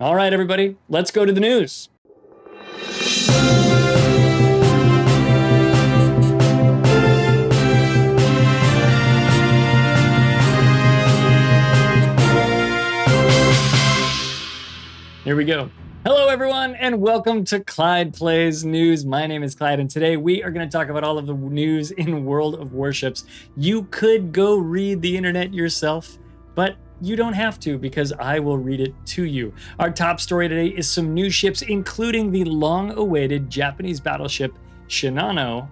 All right, everybody, let's go to the news. Here we go. Hello, everyone, and welcome to Clyde Plays News. My name is Clyde, and today we are going to talk about all of the news in World of Warships. You could go read the internet yourself, but you don't have to because I will read it to you. Our top story today is some new ships, including the long-awaited Japanese battleship Shinano.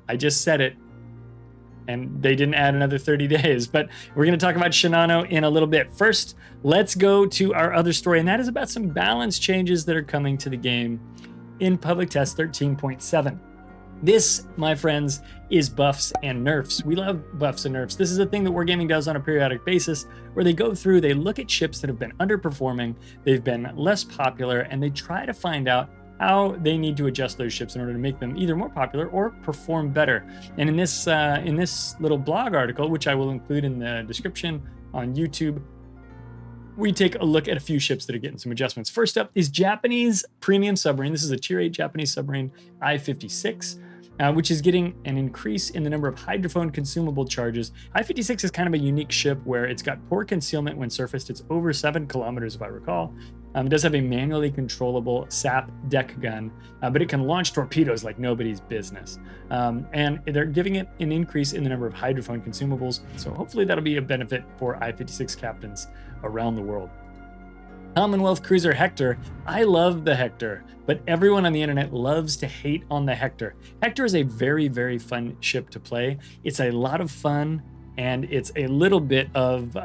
I just said it, and they didn't add another 30 days, but we're going to talk about Shinano in a little bit. First, let's go to our other story, and that is about some balance changes that are coming to the game in Public Test 13.7. This, my friends, is buffs and nerfs. We love buffs and nerfs. This is a thing that Wargaming does on a periodic basis, where they go through, they look at ships that have been underperforming, they've been less popular, and they try to find out how they need to adjust those ships in order to make them either more popular or perform better. And in this little blog article, which I will include in the description on YouTube, we take a look at a few ships that are getting some adjustments. First up is Japanese premium submarine. This is a tier 8 Japanese submarine, I-56, which is getting an increase in the number of hydrophone consumable charges. I-56 is kind of a unique ship where it's got poor concealment when surfaced. It's over 7 kilometers, if I recall. It does have a manually controllable SAP deck gun, but it can launch torpedoes like nobody's business. And they're giving it an increase in the number of hydrophone consumables, so hopefully that'll be a benefit for I-56 captains around the world. Commonwealth cruiser Hector. I love the Hector, but everyone on the internet loves to hate on the Hector. Hector is a very, very fun ship to play. It's a lot of fun, and it's a little bit of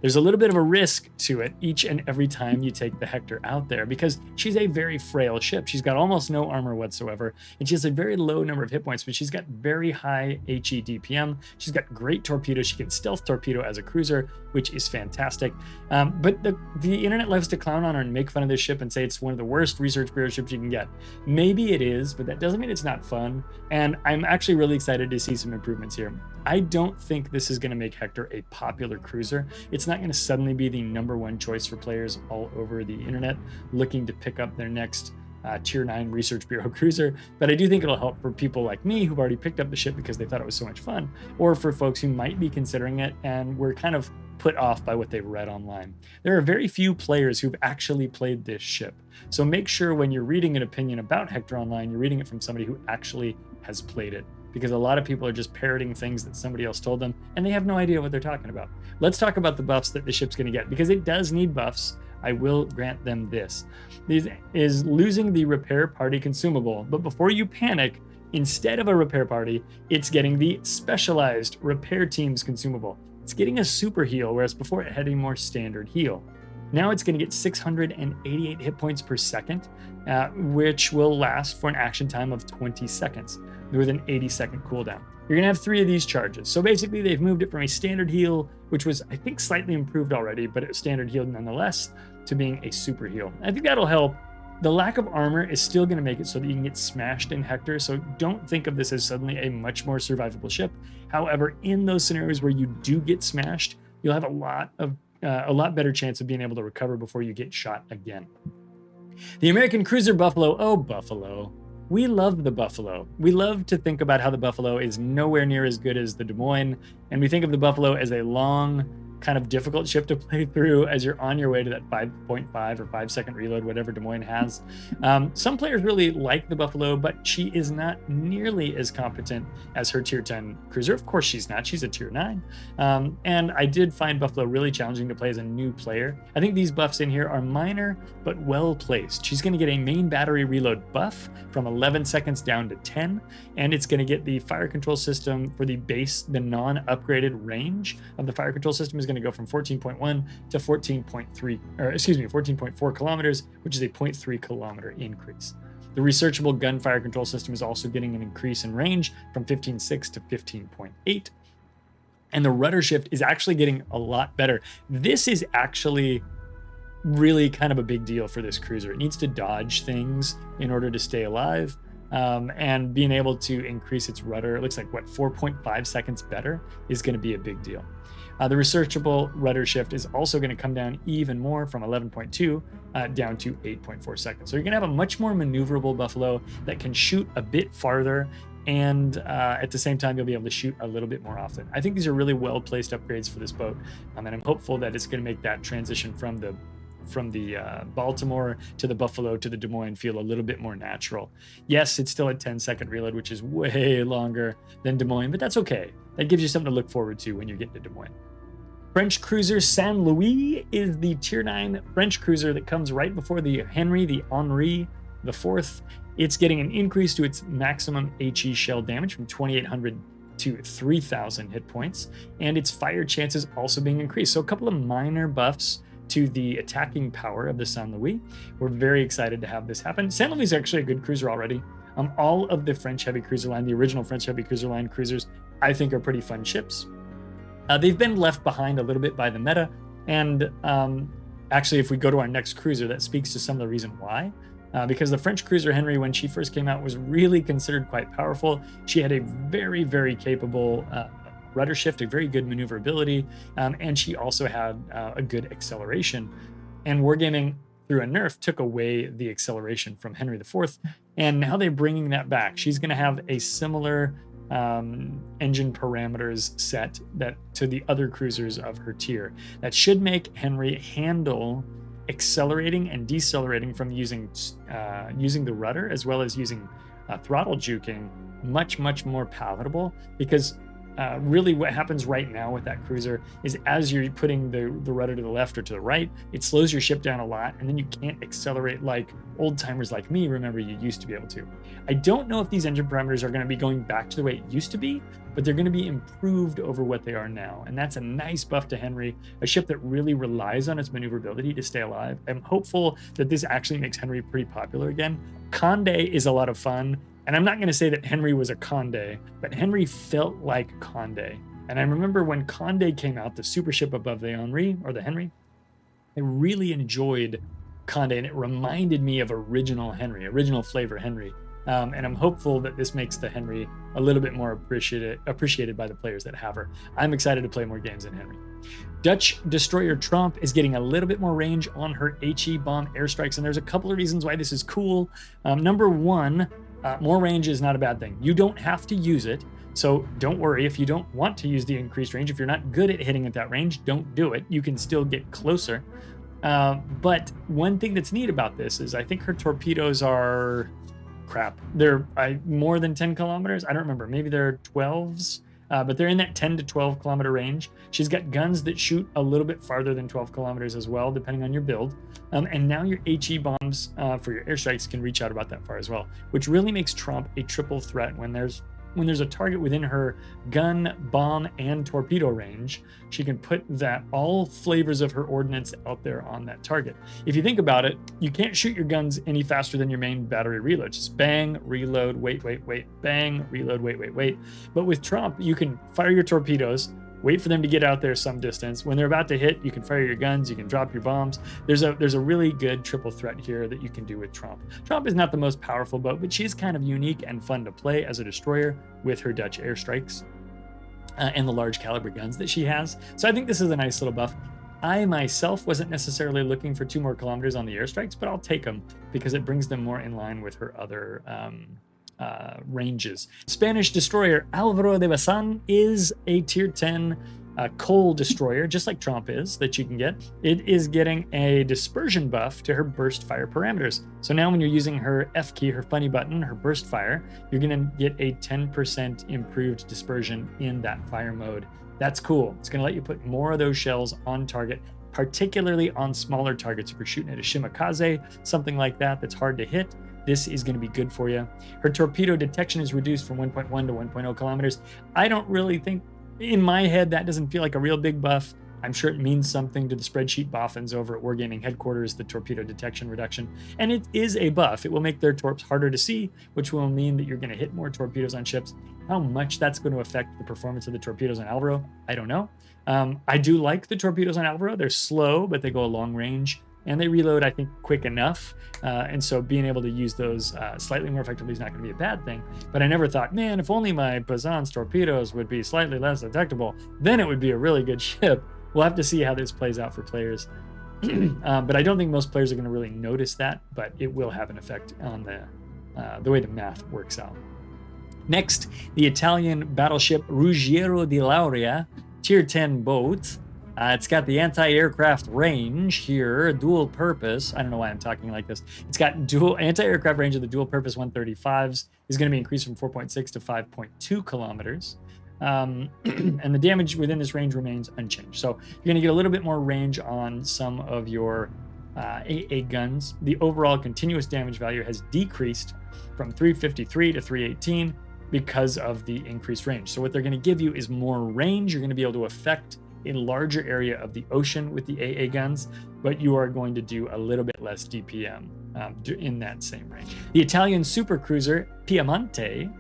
there's a little bit of a risk to it each and every time you take the Hector out there, because she's a very frail ship. She's got almost no armor whatsoever, and she has a very low number of hit points, but she's got very high HE DPM. She's got great torpedoes. She can stealth torpedo as a cruiser, which is fantastic. But the internet loves to clown on her and make fun of this ship and say it's one of the worst research bureau ships you can get. Maybe it is, but that doesn't mean it's not fun. And I'm actually really excited to see some improvements here. I don't think this is going to make Hector a popular cruiser. It's not going to suddenly be the #1 choice for players all over the internet looking to pick up their next tier 9 research bureau cruiser, but I do think it'll help for people like me who've already picked up the ship because they thought it was so much fun, or for folks who might be considering it and were kind of put off by what they've read online. There are very few players who've actually played this ship, so make sure when you're reading an opinion about Hector online, you're reading it from somebody who actually has played it, because a lot of people are just parroting things that somebody else told them, and they have no idea what they're talking about. Let's talk about the buffs that the ship's going to get, because it does need buffs. I will grant them this. This is losing the repair party consumable, but before you panic, instead of a repair party, it's getting the specialized repair team's consumable. It's getting a super heal, whereas before it had a more standard heal. Now it's going to get 688 hit points per second, which will last for an action time of 20 seconds with an 80-second cooldown. You're going to have 3 of these charges. So basically, they've moved it from a standard heal, which was, I think, slightly improved already, but it was standard heal nonetheless, to being a super heal. I think that'll help. The lack of armor is still going to make it so that you can get smashed in Hector, so don't think of this as suddenly a much more survivable ship. However, in those scenarios where you do get smashed, you'll have a lot better chance of being able to recover before you get shot again. The American cruiser Buffalo. Oh, Buffalo. We love the Buffalo. We love to think about how the Buffalo is nowhere near as good as the Des Moines, and we think of the Buffalo as a long, kind of difficult ship to play through as you're on your way to that 5.5 or 5 second reload, whatever Des Moines has. Some players really like the Buffalo, but she is not nearly as competent as her tier 10 cruiser. Of course she's not, she's a tier 9. And I did find Buffalo really challenging to play as a new player. I think these buffs in here are minor, but well placed. She's gonna get a main battery reload buff from 11 seconds down to 10, and it's gonna get the fire control system for the base, the non-upgraded range of the fire control system is gonna go from 14.1 to 14.4 kilometers, which is a 0.3 kilometer increase. The researchable gunfire control system is also getting an increase in range from 15.6 to 15.8. And the rudder shift is actually getting a lot better. This is actually really kind of a big deal for this cruiser. It needs to dodge things in order to stay alive. And being able to increase its rudder, it looks like, 4.5 seconds better is going to be a big deal. The researchable rudder shift is also going to come down even more from 11.2 down to 8.4 seconds. So you're going to have a much more maneuverable Buffalo that can shoot a bit farther, and at the same time, you'll be able to shoot a little bit more often. I think these are really well-placed upgrades for this boat, and I'm hopeful that it's going to make that transition from the Baltimore to the Buffalo to the Des Moines feel a little bit more natural. Yes, it's still a 10-second reload, which is way longer than Des Moines, but that's okay. That gives you something to look forward to when you get to Des Moines. French cruiser Saint Louis is the Tier 9 French cruiser that comes right before the Henri, the Henri, the fourth. It's getting an increase to its maximum HE shell damage from 2,800 to 3,000 hit points, and its fire chances also being increased. So a couple of minor buffs to the attacking power of the Saint Louis. We're very excited to have this happen. Saint Louis is actually a good cruiser already. All of the French heavy cruiser line, the original French heavy cruiser line cruisers, I think are pretty fun ships. They've been left behind a little bit by the meta, and actually, if we go to our next cruiser, that speaks to some of the reason why. Because the French cruiser Henri, when she first came out, was really considered quite powerful. She had a very, very capable rudder shift, a very good maneuverability, and she also had a good acceleration. And Wargaming, through a nerf, took away the acceleration from Henri IV, and now they're bringing that back. She's going to have a similar engine parameters set that to the other cruisers of her tier. That should make Henri handle accelerating and decelerating from using the rudder as well as using throttle juking much more palatable, because really what happens right now with that cruiser is as you're putting the rudder to the left or to the right, it slows your ship down a lot, and then you can't accelerate like old timers like me remember you used to be able to. I don't know if these engine parameters are going to be going back to the way it used to be, but they're going to be improved over what they are now, and that's a nice buff to Henri, a ship that really relies on its maneuverability to stay alive. I'm hopeful that this actually makes Henri pretty popular again. Conde is a lot of fun, and I'm not going to say that Henri was a Conde, but Henri felt like Conde. And I remember when Conde came out, the super ship above the Henri, or the Henri, I really enjoyed Conde, and it reminded me of original Henri, original flavor Henri. And I'm hopeful that this makes the Henri a little bit more appreciated by the players that have her. I'm excited to play more games in Henri. Dutch destroyer Tomp is getting a little bit more range on her HE bomb airstrikes, and there's a couple of reasons why this is cool. Number one, more range is not a bad thing. You don't have to use it, so don't worry if you don't want to use the increased range. If you're not good at hitting at that range, don't do it. You can still get closer. But one thing that's neat about this is I think her torpedoes are crap. They're more than 10 kilometers. I don't remember. Maybe they're 12s, but they're in that 10 to 12 kilometer range. She's got guns that shoot a little bit farther than 12 kilometers as well, depending on your build. And now your HE bombs for your airstrikes can reach out about that far as well, which really makes Tomp a triple threat when there's a target within her gun, bomb, and torpedo range. She can put that all flavors of her ordnance out there on that target. If you think about it, you can't shoot your guns any faster than your main battery reload. Just bang, reload, wait, bang, reload, wait. But with Tomp, you can fire your torpedoes, wait for them to get out there some distance. When they're about to hit, you can fire your guns, you can drop your bombs. There's a really good triple threat here that you can do with Tomp. Tomp is not the most powerful boat, but she's kind of unique and fun to play as a destroyer with her Dutch airstrikes and the large caliber guns that she has. So I think this is a nice little buff. I myself wasn't necessarily looking for 2 more kilometers on the airstrikes, but I'll take them because it brings them more in line with her other ranges. Spanish destroyer Alvaro de Bazan is a tier 10 coal destroyer, just like Tomp is, that you can get. It is getting a dispersion buff to her burst fire parameters. So now when you're using her F key, her funny button, her burst fire, you're going to get a 10% improved dispersion in that fire mode. That's cool. It's going to let you put more of those shells on target, particularly on smaller targets. If you're shooting at a shimakaze, something like that that's hard to hit, this is going to be good for you. Her torpedo detection is reduced from 1.1 to 1.0 kilometers. I don't really think, in my head, that doesn't feel like a real big buff. I'm sure it means something to the spreadsheet boffins over at Wargaming headquarters, the torpedo detection reduction. And it is a buff. It will make their torps harder to see, which will mean that you're going to hit more torpedoes on ships. How much that's going to affect the performance of the torpedoes on Alvaro, I don't know. I do like the torpedoes on Alvaro. They're slow, but they go a long range. and they reload, I think, quick enough. And so being able to use those slightly more effectively is not going to be a bad thing. But I never thought, man, if only my Bazan's torpedoes would be slightly less detectable, then it would be a really good ship. We'll have to see how this plays out for players. But I don't think most players are going to really notice that, but it will have an effect on the way the math works out. Next, the Italian battleship Ruggiero di Lauria, tier 10 boat. It's got the anti-aircraft range here, dual purpose. I don't know why I'm talking like this. It's got dual anti-aircraft range of the dual purpose 135s is going to be increased from 4.6 to 5.2 kilometers. And the damage within this range remains unchanged. So you're going to get a little bit more range on some of your AA guns. The overall continuous damage value has decreased from 353 to 318 because of the increased range. So what they're going to give you is more range. You're going to be able to affect a larger area of the ocean with the AA guns, but you are going to do a little bit less DPM in that same range. The Italian supercruiser Piemonte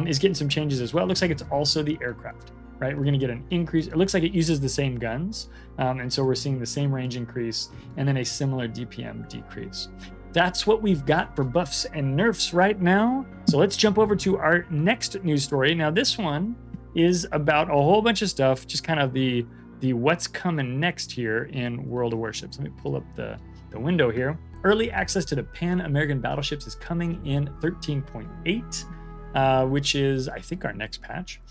is getting some changes as well. It looks like it's also the aircraft, right? We're going to get an increase. It looks like it uses the same guns, and so we're seeing the same range increase and then a similar DPM decrease. That's what we've got for buffs and nerfs right now. So let's jump over to our next news story. Now this one is about a whole bunch of stuff, just kind of the what's coming next here in World of Warships. Let me pull up the window here. Early access to the Pan-American battleships is coming in 13.8, which is, I think, our next patch.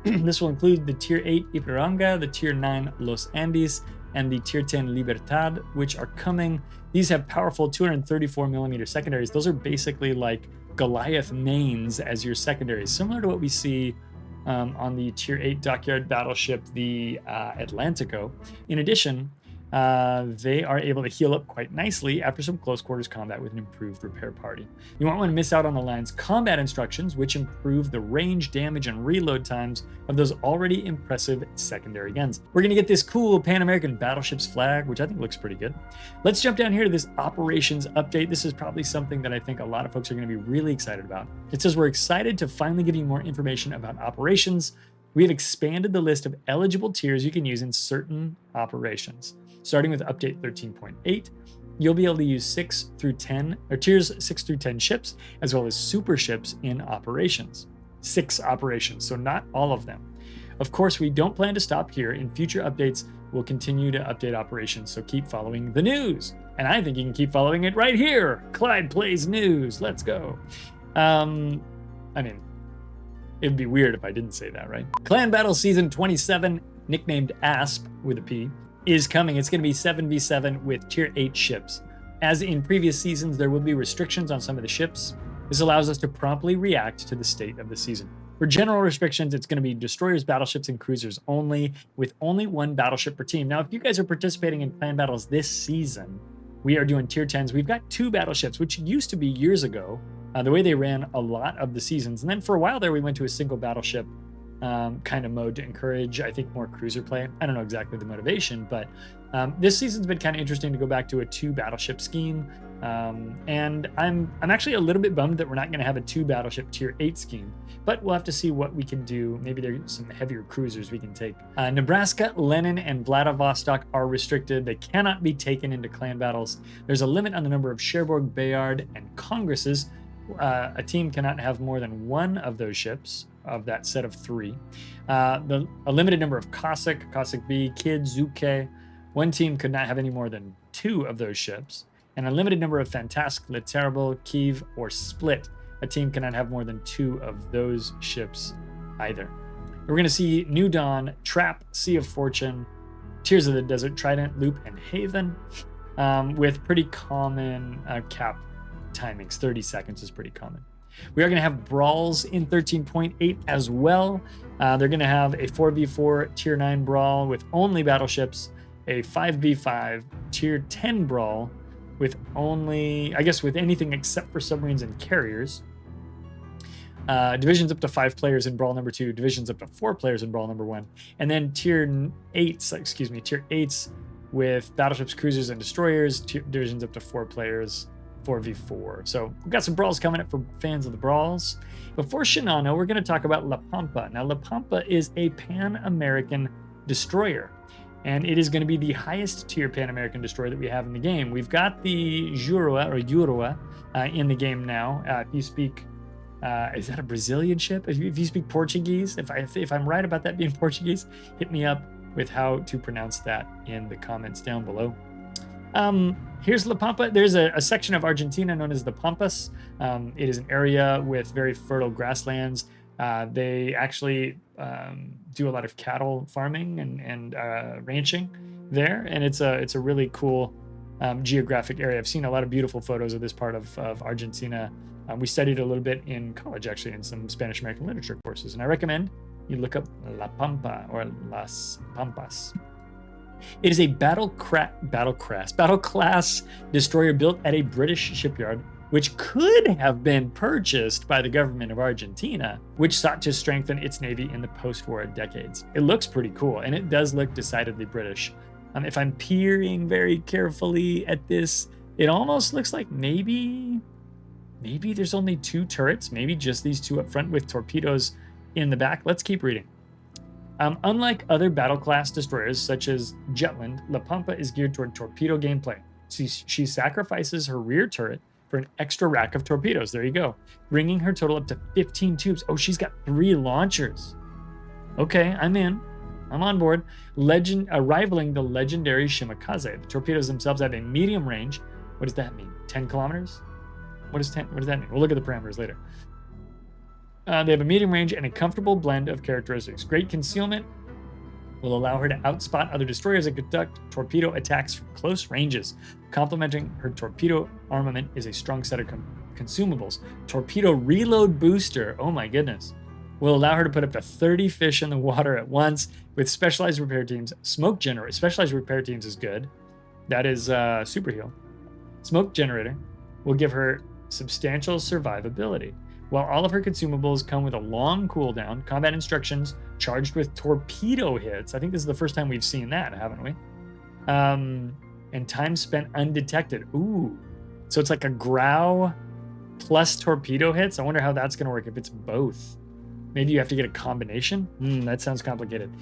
This will include the Tier 8 Ipiranga, the Tier 9 Los Andes, and the Tier 10 Libertad, which are coming. These have powerful 234mm secondaries. Those are basically like Goliath mains as your secondaries, similar to what we see on the Tier 8 dockyard battleship, the Atlantico. In addition, they are able to heal up quite nicely after some close quarters combat with an improved repair party. You won't want to miss out on the line's combat instructions, which improve the range, damage, and reload times of those already impressive secondary guns. We're going to get this cool Pan-American battleships flag, which I think looks pretty good. Let's jump down here to this operations update. This is probably something that I think a lot of folks are going to be really excited about. It says, we're excited to finally give you more information about operations. We have expanded the list of eligible tiers you can use in certain operations. Starting with update 13.8, you'll be able to use 6 through 10, or tiers 6 through 10 ships, as well as super ships in operations. 6 operations, so not all of them. Of course, we don't plan to stop here. In future updates, we'll continue to update operations, so keep following the news. And I think you can keep following it right here. Clyde Plays News. Let's go. I mean, it'd be weird if I didn't say that, right? Clan Battle Season 27, nicknamed ASP with a P, is coming. It's going to be 7v7 with Tier 8 ships. As in previous seasons, there will be restrictions on some of the ships. This allows us to promptly react to the state of the season. For general restrictions, it's going to be destroyers, battleships, and cruisers only, with only 1 battleship per team. Now, if you guys are participating in clan battles this season, we are doing Tier 10s. We've got 2 battleships, which used to be years ago, the way they ran a lot of the seasons. And then for a while there, we went to a single battleship kind of mode to encourage, I think, more cruiser play. I don't know exactly the motivation, but this season's been kind of interesting to go back to a 2 battleship scheme. And I'm actually a little bit bummed that we're not going to have a 2 battleship Tier 8 scheme, but we'll have to see what we can do. Maybe there's some heavier cruisers we can take. Nebraska, Lenin, and Vladivostok are restricted. They cannot be taken into clan battles. There's a limit on the number of Cherbourg, Bayard, and Congresses. A team cannot have more than 1 of those ships, of that set of 3. A limited number of Cossack, Cossack B, Kid, Zuke. 1 team could not have any more than 2 of those ships. And a limited number of Fantasque, Le Terrible, Kiev, or Split. A team cannot have more than 2 of those ships either. We're going to see New Dawn, Trap, Sea of Fortune, Tears of the Desert, Trident, Loop, and Haven, with pretty common cap timings. 30 seconds is pretty common. We are going to have Brawls in 13.8 as well. They're going to have a 4v4 Tier 9 Brawl with only battleships, a 5v5 Tier 10 Brawl with only, I guess, with anything except for submarines and carriers. Divisions up to 5 players in Brawl number 2, divisions up to 4 players in Brawl number 1, and then Tier 8s with battleships, cruisers, and destroyers, divisions up to 4 players, 4v4. So we've got some Brawls coming up for fans of the Brawls. Before Shinano, we're going to talk about La Pampa. Now, La Pampa is a Pan-American destroyer. and it is going to be the highest tier Pan-American destroyer that we have in the game. We've got the Jurua in the game now. If you speak, is that a Brazilian ship? If you speak Portuguese, if I'm right about that being Portuguese, hit me up with how to pronounce that in the comments down below. Here's La Pampa. There's a section of Argentina known as the Pampas. It is an area with very fertile grasslands. They actually do a lot of cattle farming and ranching there, and it's a really cool geographic area. I've seen a lot of beautiful photos of this part of Argentina. We studied a little bit in college, actually, in some Spanish American literature courses, and I recommend you look up La Pampa or Las Pampas. It is a battle class destroyer built at a British shipyard, which could have been purchased by the government of Argentina, which sought to strengthen its navy in the post-war decades. It looks pretty cool, and it does look decidedly British. If I'm peering very carefully at this, it almost looks like maybe there's only 2 turrets, maybe just these 2 up front with torpedoes in the back. Let's keep reading. Unlike other battle class destroyers such as Jutland, La Pampa is geared toward torpedo gameplay. She sacrifices her rear turret for an extra rack of torpedoes. There you go. Bringing her total up to 15 tubes. Oh, she's got 3 launchers. Okay, I'm in. I'm on board. Rivaling the legendary Shimakaze. The torpedoes themselves have a medium range. What does that mean? 10 kilometers? What does that mean? We'll look at the parameters later. They have a medium range and a comfortable blend of characteristics. Great concealment will allow her to outspot other destroyers and conduct torpedo attacks from close ranges. Complementing her torpedo armament is a strong set of consumables. Torpedo reload booster, oh my goodness, will allow her to put up to 30 fish in the water at once with specialized repair teams. Smoke generator, specialized repair teams is good. That is super heal. Smoke generator will give her substantial survivability. While all of her consumables come with a long cooldown, combat instructions charged with torpedo hits. I think this is the first time we've seen that, haven't we? And time spent undetected. Ooh, so it's like a grow plus torpedo hits. I wonder how that's going to work if it's both. Maybe you have to get a combination. That sounds complicated.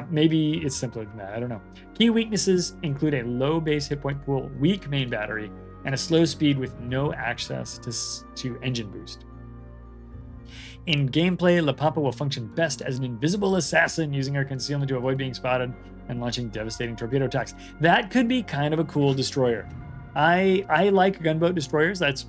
Maybe it's simpler than that. I don't know. Key weaknesses include a low base hit point pool, weak main battery, and a slow speed with no access to engine boost. In gameplay, La Pampa will function best as an invisible assassin, using her concealment to avoid being spotted and launching devastating torpedo attacks. That could be kind of a cool destroyer. I like gunboat destroyers. That's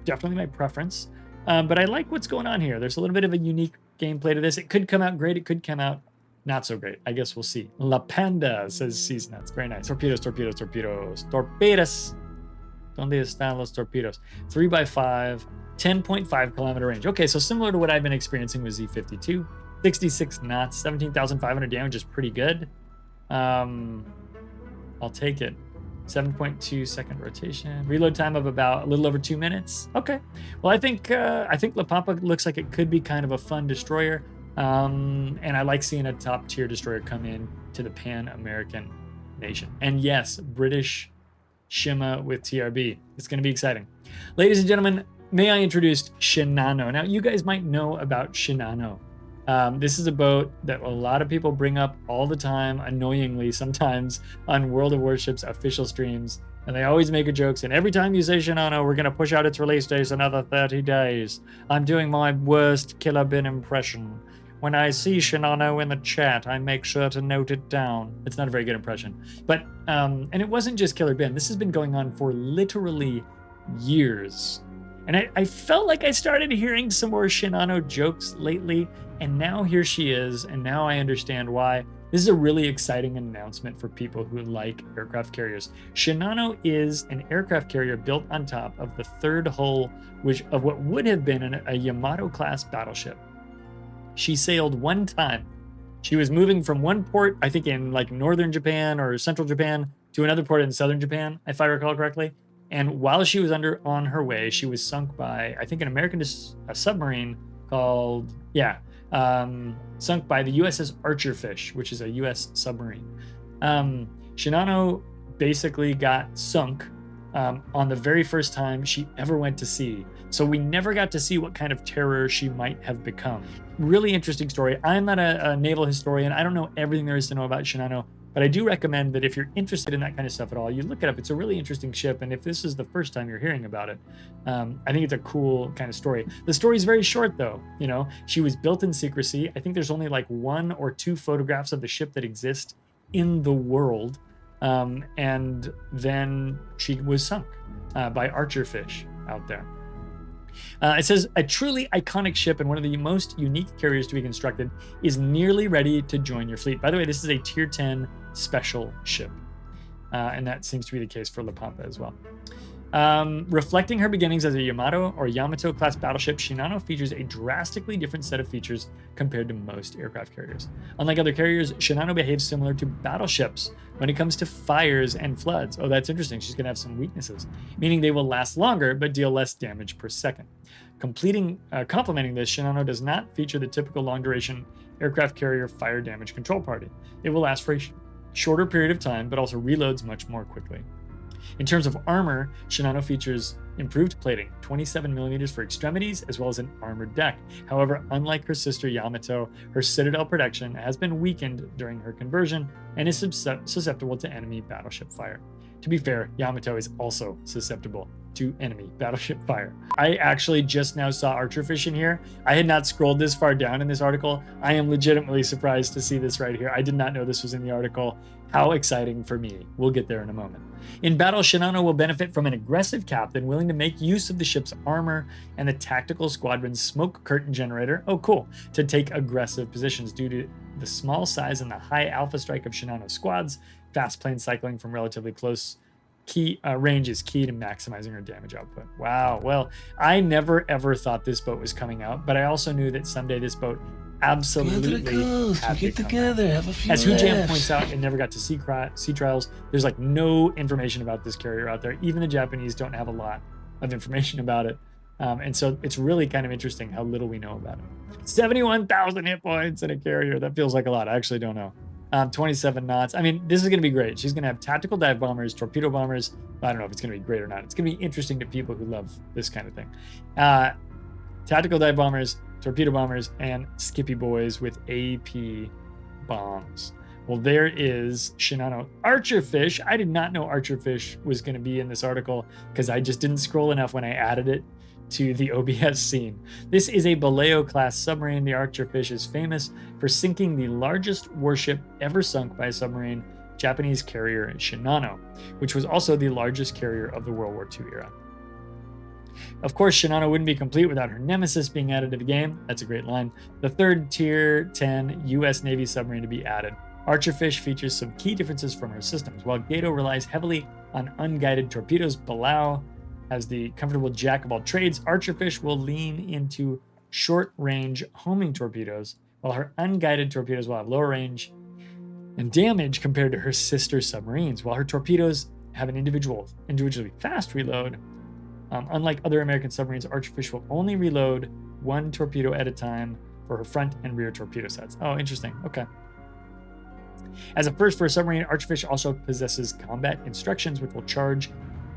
definitely my preference. But I like what's going on here. There's a little bit of a unique gameplay to this. It could come out great. It could come out not so great. I guess we'll see. La Panda, says Seas Nuts. Very nice. Torpedoes, torpedoes, torpedoes, torpedos. ¿Dónde están los torpedos? 3x5. 10.5 kilometer range. Okay, so similar to what I've been experiencing with Z52. 66 knots, 17,500 damage is pretty good. I'll take it. 7.2 second rotation. Reload time of about a little over 2 minutes. Okay. Well, I think La Pampa looks like it could be kind of a fun destroyer. And I like seeing a top tier destroyer come in to the Pan-American nation. And yes, British Shima with TRB. It's going to be exciting. Ladies and gentlemen, may I introduce Shinano. Now, you guys might know about Shinano. This is a boat that a lot of people bring up all the time, annoyingly sometimes, on World of Warships official streams. And they always make a joke saying, every time you say Shinano, we're going to push out its release dates another 30 days. I'm doing my worst Killer Bin impression. When I see Shinano in the chat, I make sure to note it down. It's not a very good impression. But, and it wasn't just Killer Bin. This has been going on for literally years. And I felt like I started hearing some more Shinano jokes lately, and now here she is, and now I understand why. This is a really exciting announcement for people who like aircraft carriers. Shinano is an aircraft carrier built on top of the third hull of what would have been a Yamato-class battleship. She sailed one time. She was moving from one port, I think in like northern Japan or central Japan, to another port in southern Japan, if I recall correctly. And while she was on her way, she was sunk by, I think, a submarine called, sunk by the USS Archerfish, which is a US submarine. Shinano basically got sunk on the very first time she ever went to sea. So we never got to see what kind of terror she might have become. Really interesting story. I'm not a naval historian. I don't know everything there is to know about Shinano. But I do recommend that if you're interested in that kind of stuff at all, you look it up. It's a really interesting ship, and if this is the first time you're hearing about it, I think it's a cool kind of story. The story is very short, though. You know, she was built in secrecy. I think there's only like 1 or 2 photographs of the ship that exist in the world, and then she was sunk by Archerfish out there. It says, a truly iconic ship and one of the most unique carriers to be constructed is nearly ready to join your fleet. By the way, this is a tier 10 special ship, and that seems to be the case for La Pampa as well. Reflecting her beginnings as a Yamato class battleship, Shinano features a drastically different set of features compared to most aircraft carriers. Unlike other carriers, Shinano behaves similar to battleships when it comes to fires and floods. Oh, that's interesting. She's going to have some weaknesses, meaning they will last longer but deal less damage per second. Complementing this, Shinano does not feature the typical long-duration aircraft carrier fire damage control party. It will last for a shorter period of time, but also reloads much more quickly. In terms of armor, Shinano features improved plating, 27mm for extremities, as well as an armored deck. However, unlike her sister Yamato, her citadel protection has been weakened during her conversion and is susceptible to enemy battleship fire. To be fair, Yamato is also susceptible to enemy battleship fire. I actually just now saw Archerfish in here. I had not scrolled this far down in this article. I am legitimately surprised to see this right here. I did not know this was in the article. How exciting for me. We'll get there in a moment. In battle, Shinano will benefit from an aggressive captain willing to make use of the ship's armor and the tactical squadron's smoke curtain generator, oh cool, to take aggressive positions. Due to the small size and the high alpha strike of Shinano squads, fast plane cycling from relatively close range is key to maximizing her damage output. Wow. Well, I never ever thought this boat was coming out, but I also knew that someday this boat absolutely had to get together, have a few As Hujam points out, it never got to sea trials. There's like no information about this carrier out there. Even the Japanese don't have a lot of information about it. And so it's really kind of interesting how little we know about it. 71,000 hit points in a carrier. That feels like a lot. I actually don't know. 27 knots. I mean, this is going to be great. She's going to have tactical dive bombers, torpedo bombers. I don't know if it's going to be great or not. It's going to be interesting to people who love this kind of thing. Tactical dive bombers, torpedo bombers, and Skippy boys with AP bombs. Well, there is Shinano Archerfish. I did not know Archerfish was going to be in this article because I just didn't scroll enough when I added it to the OBS scene. This is a Baleo class submarine. The Archerfish is famous for sinking the largest warship ever sunk by a submarine, Japanese carrier Shinano, which was also the largest carrier of the World War II era. Of course, Shinano wouldn't be complete without her nemesis being added to the game. That's a great line. The third tier 10 US Navy submarine to be added. Archerfish features some key differences from her systems. While Gato relies heavily on unguided torpedoes, Balao has the comfortable jack of all trades. Archerfish will lean into short-range homing torpedoes, while her unguided torpedoes will have lower range and damage compared to her sister submarines. While her torpedoes have an individually fast reload, unlike other American submarines, Archerfish will only reload 1 torpedo at a time for her front and rear torpedo sets. Oh, interesting. Okay. As a first for a submarine, Archerfish also possesses combat instructions, which will charge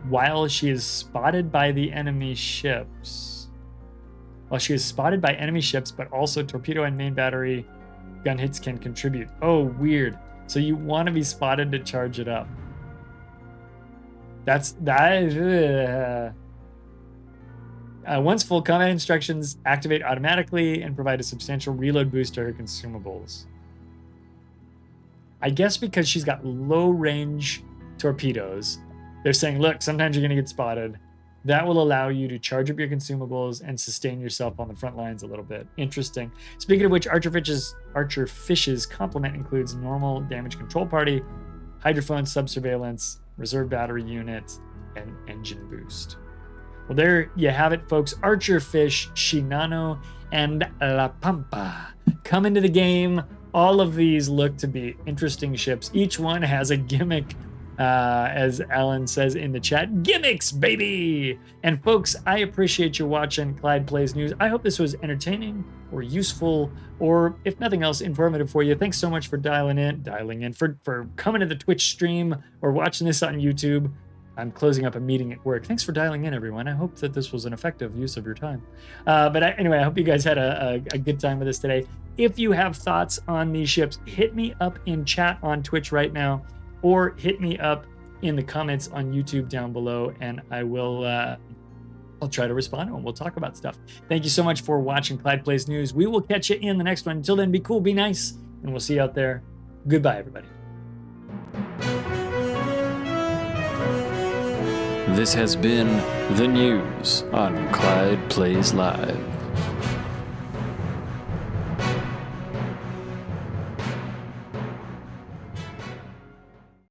while she is spotted by the enemy ships. While she is spotted by enemy ships, but also torpedo and main battery gun hits can contribute. Oh, weird. So you want to be spotted to charge it up. Once full, combat instructions activate automatically and provide a substantial reload boost to her consumables. I guess because she's got low range torpedoes, they're saying, look, sometimes you're going to get spotted. That will allow you to charge up your consumables and sustain yourself on the front lines a little bit. Interesting. Speaking of which, Archerfish's complement includes normal damage control party, hydrophone sub-surveillance, reserve battery unit, and engine boost. Well, there you have it, folks. Archerfish, Shinano, and La Pampa come into the game. All of these look to be interesting ships. Each one has a gimmick, as Alan says in the chat. Gimmicks, baby! And folks, I appreciate you watching Clyde Plays News. I hope this was entertaining or useful, or if nothing else, informative for you. Thanks so much for dialing in, for coming to the Twitch stream or watching this on YouTube. I'm closing up a meeting at work. Thanks for dialing in, everyone. I hope that this was an effective use of your time. Anyway, I hope you guys had a good time with us today. if you have thoughts on these ships, hit me up in chat on Twitch right now, or hit me up in the comments on YouTube down below, and I will I'll try to respond to them. We'll talk about stuff. Thank you so much for watching Clyde Plays News. We will catch you in the next one. Until then, be cool, be nice, and we'll see you out there. Goodbye, everybody. This has been the news on Clyde Plays Live.